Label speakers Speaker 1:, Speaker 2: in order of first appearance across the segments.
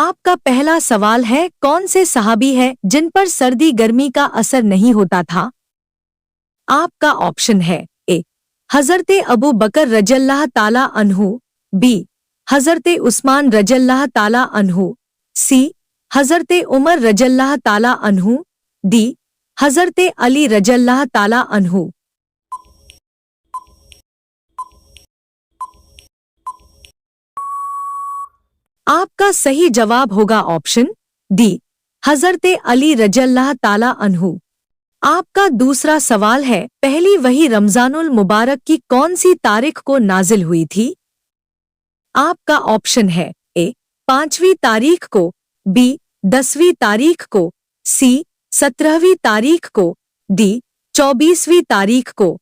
Speaker 1: आपका पहला सवाल है, कौन से सहाबी है जिन पर सर्दी गर्मी का असर नहीं होता था? आपका ऑप्शन है ए हजरते अबू बकर रजल्लाह ताला अन्हु, बी हजरते उस्मान रजल्लाह ताला अन्हु, सी हजरते उमर रजल्लाह ताला अन्हु, डी हजरते अली रजल्लाह ताला अन्हु। आपका सही जवाब होगा ऑप्शन डी हजरते अली रजल्लाह ताला अन्हु। आपका दूसरा सवाल है, पहली वही रमजानुल मुबारक की कौन सी तारीख को नाजिल हुई थी? आपका ऑप्शन है ए 5वीं तारीख को, बी 10वीं तारीख को, सी 17वीं तारीख को, डी 24वीं तारीख को।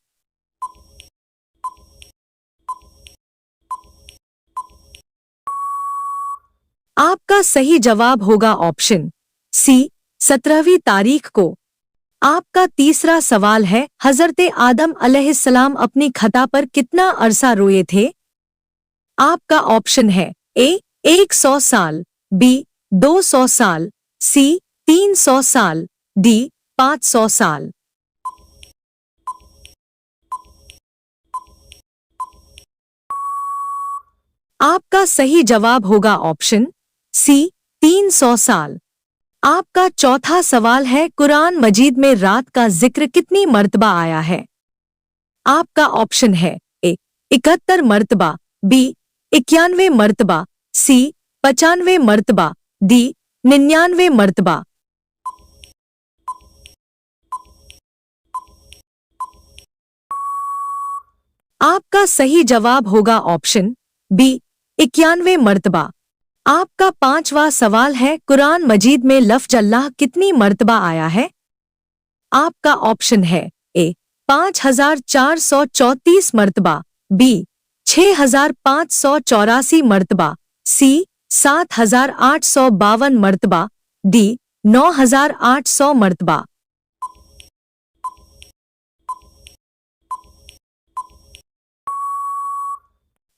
Speaker 1: आपका सही जवाब होगा ऑप्शन सी 17वीं तारीख को। आपका तीसरा सवाल है, हजरते आदम अलैहिस्सलाम अपनी खता पर कितना अरसा रोए थे? आपका ऑप्शन है ए 100 साल, बी 200 साल, सी 300 साल, डी 500 साल। आपका सही जवाब होगा ऑप्शन सी 300 साल। आपका चौथा सवाल है, कुरान मजीद में रात का जिक्र कितनी मर्तबा आया है? आपका ऑप्शन है ए 71 मर्तबा, बी 91 मर्तबा, सी 95 मर्तबा, डी 99 मर्तबा। आपका सही जवाब होगा ऑप्शन बी 91 मर्तबा। आपका पांचवा सवाल है, कुरान मजीद में लफ्ज अल्लाह कितनी मर्तबा आया है? आपका ऑप्शन है ए 5434 मर्तबा, बी 6584 मर्तबा, सी 7852 मर्तबा, डी 9800 मर्तबा।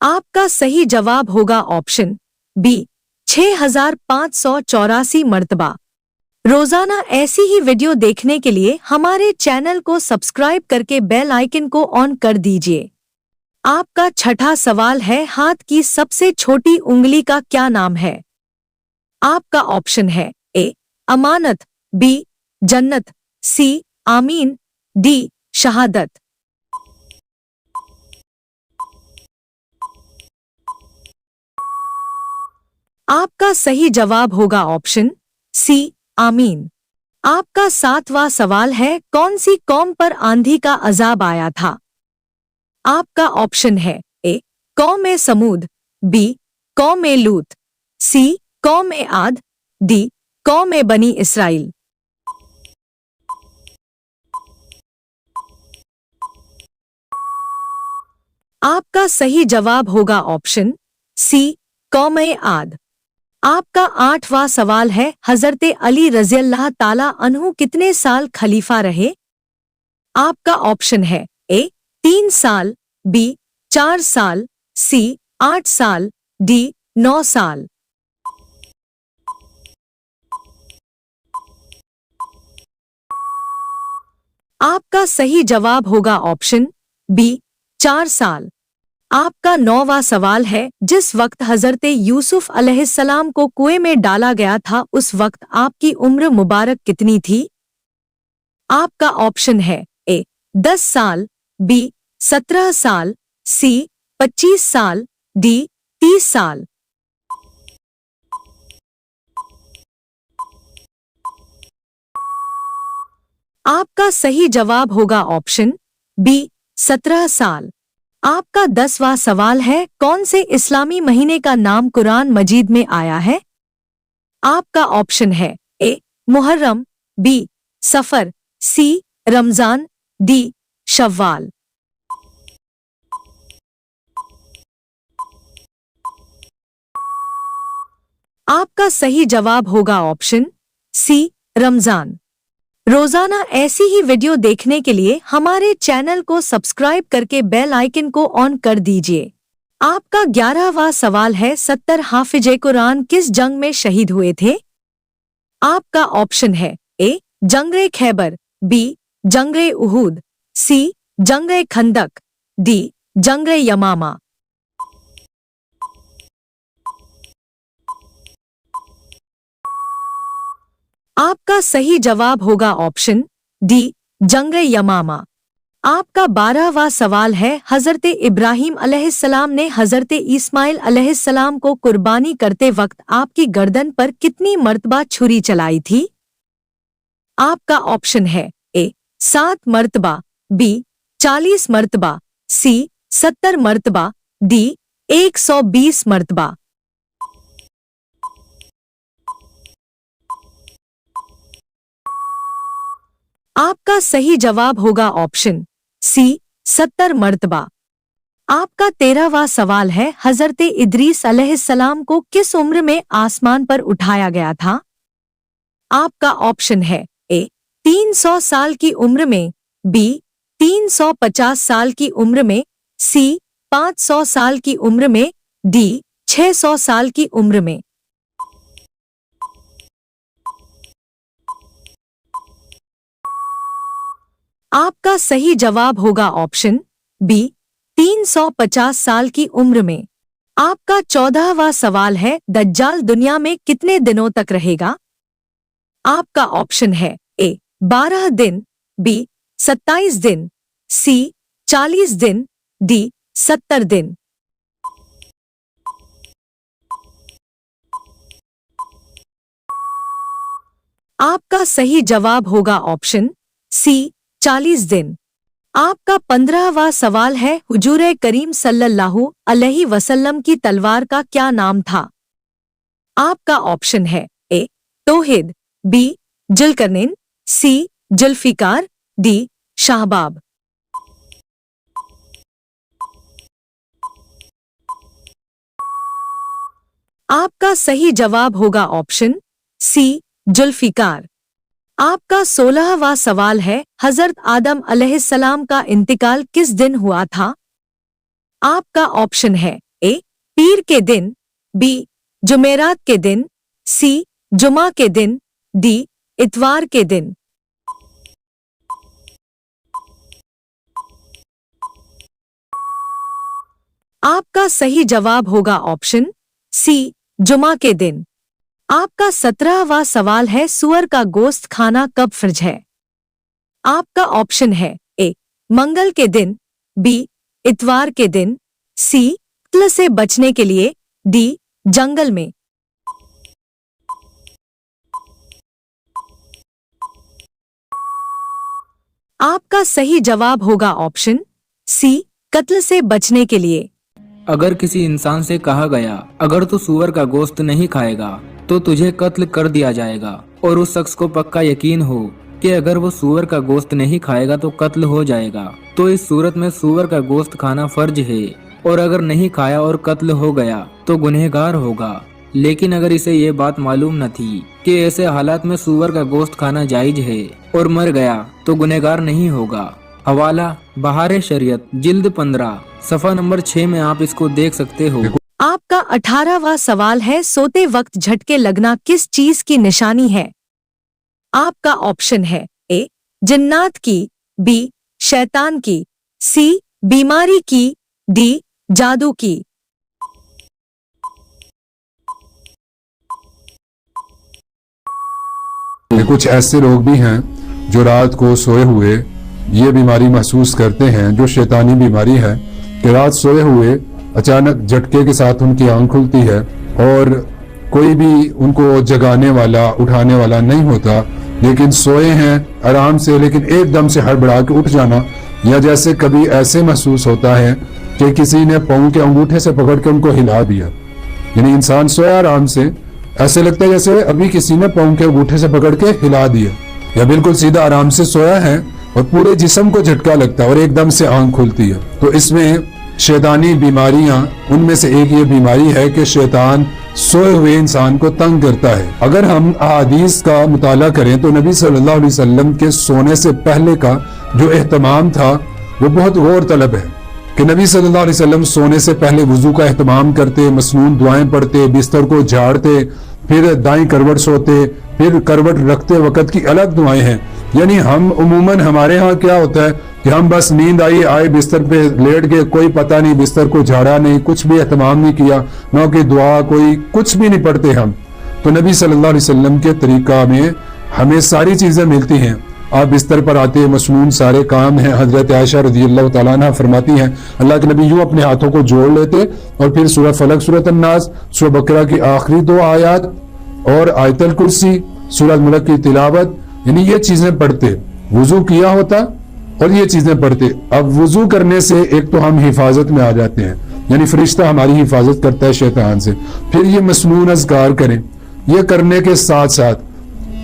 Speaker 1: आपका सही जवाब होगा ऑप्शन बी 6584 मर्तबा। रोजाना ऐसी ही वीडियो देखने के लिए हमारे चैनल को सब्सक्राइब करके बेल आइकन को ऑन कर दीजिए। आपका छठा सवाल है, हाथ की सबसे छोटी उंगली का क्या नाम है? आपका ऑप्शन है ए अमानत, बी जन्नत, सी आमीन, डी शहादत। आपका सही जवाब होगा ऑप्शन सी आमीन। आपका सातवां सवाल है, कौन सी कौम पर आंधी का अजाब आया था? आपका ऑप्शन है ए कौम ए समूद, बी कौम ए लूत, सी कौम ए आद, डी कौम ए बनी इसराइल। आपका सही जवाब होगा ऑप्शन सी कौम ए आद। आपका आठवां सवाल है, हजरते अली रज़ियल्लाह ताला अन्हु कितने साल खलीफा रहे? आपका ऑप्शन है ए 3 साल, बी 4 साल, सी 8 साल, डी 9 साल। आपका सही जवाब होगा ऑप्शन बी 4 साल। आपका 9वां सवाल है, जिस वक्त हजरते यूसुफ अलैहिस्सलाम को कुएं में डाला गया था उस वक्त आपकी उम्र मुबारक कितनी थी? आपका ऑप्शन है ए 10 साल, बी 17 साल, सी 25 साल, डी 30 साल। आपका सही जवाब होगा ऑप्शन बी 17 साल। आपका 10वां सवाल है, कौन से इस्लामी महीने का नाम कुरान मजीद में आया है? आपका ऑप्शन है ए मुहर्रम, बी सफर, सी रमजान, डी शव्वाल। आपका सही जवाब होगा ऑप्शन सी रमजान। रोजाना ऐसी ही वीडियो देखने के लिए हमारे चैनल को सब्सक्राइब करके बेल आइकन को ऑन कर दीजिए। आपका 11वां सवाल है 70 हाफिजे कुरान किस जंग में शहीद हुए थे? आपका ऑप्शन है ए जंगरे खैबर, बी जंगरे उहूद, सी जंगरे खंदक, डी जंगरे यमामा। आपका सही जवाब होगा ऑप्शन डी जंगरे यमामा। आपका 12वां सवाल है हजरत इब्राहिम अलैहिस्सलाम ने हजरत इस्माइल अलैहिस्सलाम को कुर्बानी करते वक्त आपकी गर्दन पर कितनी मर्तबा छुरी चलाई थी? आपका ऑप्शन है ए 7 मर्तबा, बी 40 मर्तबा, सी 70 मर्तबा, डी 120 मर्तबा। आपका सही जवाब होगा ऑप्शन सी 70 मर्तबा। आपका 13वां सवाल है हजरत इदरीस अलैहिस्सलाम को किस उम्र में आसमान पर उठाया गया था? आपका ऑप्शन है ए 300 साल की उम्र में, बी 350 साल की उम्र में, सी 500 साल की उम्र में, डी 600 साल की उम्र में। आपका सही जवाब होगा ऑप्शन बी 350 साल की उम्र में। आपका 14वां सवाल है दज्जाल दुनिया में कितने दिनों तक रहेगा? आपका ऑप्शन है ए 12 दिन, बी 27 दिन, सी 40 दिन, डी 70 दिन। आपका सही जवाब होगा ऑप्शन सी 40 दिन। आपका 15वां सवाल है हुजूर करीम सल्लल्लाहु अलैहि वसल्लम की तलवार का क्या नाम था? आपका ऑप्शन है ए तौहीद, बी जुल्करनैन, सी जुल्फिकार, डी शाहबाब। आपका सही जवाब होगा ऑप्शन सी जुल्फिकार। आपका 16वां सवाल है हजरत आदम अलैहिस्सलाम का इंतकाल किस दिन हुआ था? आपका ऑप्शन है ए पीर के दिन, बी जुमेरात के दिन, सी जुमा के दिन, डी इतवार के दिन। आपका सही जवाब होगा ऑप्शन सी जुमा के दिन। आपका 17वां सवाल है सूअर का गोश्त खाना कब फर्ज है? आपका ऑप्शन है ए मंगल के दिन, बी इतवार के दिन, सी कत्ल से बचने के लिए, डी जंगल में। आपका सही जवाब होगा ऑप्शन सी कत्ल से बचने के लिए।
Speaker 2: अगर किसी इंसान से कहा गया अगर तू सूअर का गोश्त नहीं खाएगा तो तुझे कत्ल कर दिया जाएगा और उस शख्स को पक्का यकीन हो कि अगर वो सूअर का गोश्त नहीं खाएगा तो कत्ल हो जाएगा, तो इस सूरत में सूअर का गोश्त खाना फर्ज है और अगर नहीं खाया और कत्ल हो गया तो गुनहगार होगा। लेकिन अगर इसे ये बात मालूम न थी कि ऐसे हालात में सूअर का गोश्त खाना जायज है और मर गया तो गुनहगार नहीं होगा। हवाला बहारे शरीयत जिल्द 15 सफ़ा नंबर 6 में आप इसको देख सकते हो।
Speaker 1: आपका 18वां सवाल है सोते वक्त झटके लगना किस चीज की निशानी है? आपका ऑप्शन है ए जिन्नात की, बी शैतान की, सी बीमारी की, डी जादू की।
Speaker 3: कुछ ऐसे लोग भी हैं जो रात को सोए हुए ये बीमारी महसूस करते हैं जो शैतानी बीमारी है कि रात सोए हुए अचानक झटके के साथ उनकी आंख खुलती है और कोई भी उनको जगाने वाला उठाने वाला नहीं होता, लेकिन सोए हैं आराम से लेकिन एकदम से हड़बड़ा के उठ जाना, या जैसे कभी ऐसे महसूस होता है कि किसी ने पाँव के अंगूठे से पकड़ के उनको हिला दिया। यानी इंसान सोया आराम से, ऐसे लगता है जैसे अभी किसी ने पाँव के अंगूठे से पकड़ के हिला दिया, या बिल्कुल सीधा आराम से सोया है और पूरे जिस्म को झटका लगता है और एकदम से आंख खुलती है। तो इसमें शैतानी बीमारियां, उनमें से एक ये बीमारी है कि शैतान सोए हुए इंसान को तंग करता है। अगर हम अहादीस का मुताला करें तो नबी सल्लल्लाहु अलैहि वसल्लम के सोने से पहले का जो एहतमाम था वो बहुत गौर तलब है। कि नबी सल्लल्लाहु अलैहि वसल्लम सोने से पहले वुजू का एहतमाम करते, मसनून दुआएं पढ़ते, बिस्तर को झाड़ते, फिर दाईं करवट सोते, फिर करवट रखते वक्त की अलग दुआएं हैं। यानी हम उमूमन हमारे यहाँ क्या होता है कि हम बस नींद आई आए बिस्तर पे लेट गए, कोई पता नहीं, बिस्तर को झाड़ा नहीं, कुछ भी एहतमाम नहीं किया, ना कि दुआ कोई कुछ भी नहीं पढ़ते हम। तो नबी सल्लल्लाहु अलैहि वसल्लम के तरीका में हमें सारी चीजें मिलती हैं। आप बिस्तर पर आते हैं, मसनून सारे काम हैं। हजरत आयशा रज़ियल्लाहु तआला अन्हा फरमाती हैं अल्लाह के नबी यूं अपने हाथों को जोड़ लेते और फिर सूरह फलक, सूरह अन्नास, सूरह बकरा की आखिरी 2 आयत और आयतल कुर्सी, सूरह मुल्क की तिलावत, यानी ये चीजें पढ़ते। वुजू किया होता और ये चीजें पढ़ते। अब वुजू करने से एक तो हम हिफाजत में आ जाते हैं, यानी फरिश्ता हमारी हिफाजत करता है शैतान से। फिर ये मसनून अज़कार करें। ये करने के साथ साथ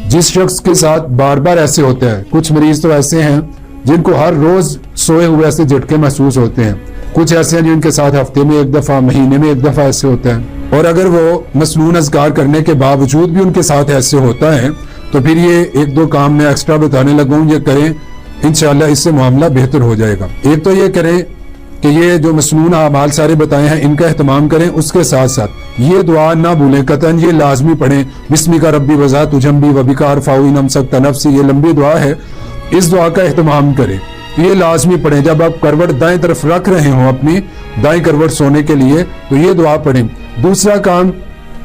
Speaker 3: जिस शख्स के साथ बार बार ऐसे होता है, कुछ मरीज तो ऐसे हैं जिनको हर रोज सोए हुए ऐसे झटके महसूस होते हैं, कुछ ऐसे हैं जिनके साथ हफ्ते में 1 दफा, महीने में 1 दफा ऐसे होता है। और अगर वो मसनून अज़कार करने के बावजूद भी उनके साथ ऐसे होता है तो फिर ये 1-2 काम मैं एक्स्ट्रा बताने लगा हूं, ये करें, इंशाअल्लाह इससे मामला बेहतर हो जाएगा। एक तो ये करें कि ये जो मसनून अमाल सारे बताए हैं इनका एहतमाम करें, उसके साथ साथ ये दुआ ना भूलें, कतन ये लाजमी पढ़ें। बिस्मिका रब्बी वज़ा तुजम्बी वबिका अरफ़ाउ इन अमसकत नफ्सी, ये लंबी दुआ है, इस दुआ का एहतमाम करें, ये लाजमी पढ़ें। जब आप करवट दाएं तरफ रख रहे हो अपनी दाएं करवट सोने के लिए तो ये दुआ पढ़ें। दूसरा काम,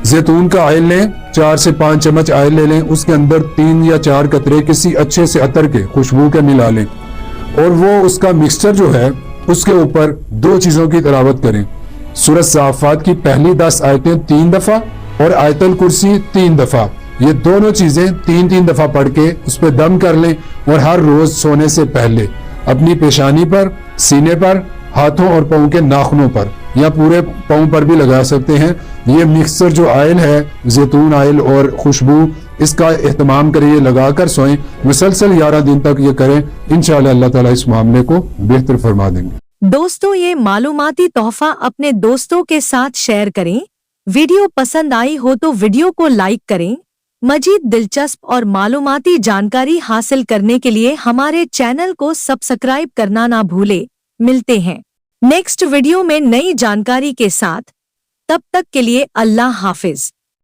Speaker 3: जैतून का ऑयल लें, 4 से 5 चम्मच ऑयल ले लें, उसके अंदर 3 या 4 कतरे किसी अच्छे से अतर के, खुशबू के मिला लें और वो उसका मिक्सचर जो है उसके ऊपर 2 चीजों की तिलावत करें। सूरह साफ़ात की पहली 10 आयतें 3 दफा और आयतल कुर्सी 3 दफा, ये दोनों चीजें 3-3 दफा पढ़ के उस पर दम कर लें और हर रोज सोने से पहले अपनी पेशानी पर, सीने पर, हाथों और पाँव के नाखूनों पर या पूरे पाँव पर भी लगा सकते हैं। ये मिक्सचर जो ऑयल है, जैतून ऑयल और खुशबू, इसका एहतमाम करें, लगाकर सोएं, मुसलसल 11 दिन तक ये करें, इंशाअल्लाह अल्लाह ताला इस मामले को बेहतर फरमा देंगे।
Speaker 1: दोस्तों, ये मालूमाती तोहफा अपने दोस्तों के साथ शेयर करें। वीडियो पसंद आई हो तो वीडियो को लाइक करें। मजीद दिलचस्प और मालूमाती जानकारी हासिल करने के लिए हमारे चैनल को सब्सक्राइब करना ना भूले। मिलते हैं नेक्स्ट वीडियो में नई जानकारी के साथ। तब तक के लिए अल्लाह हाफिज।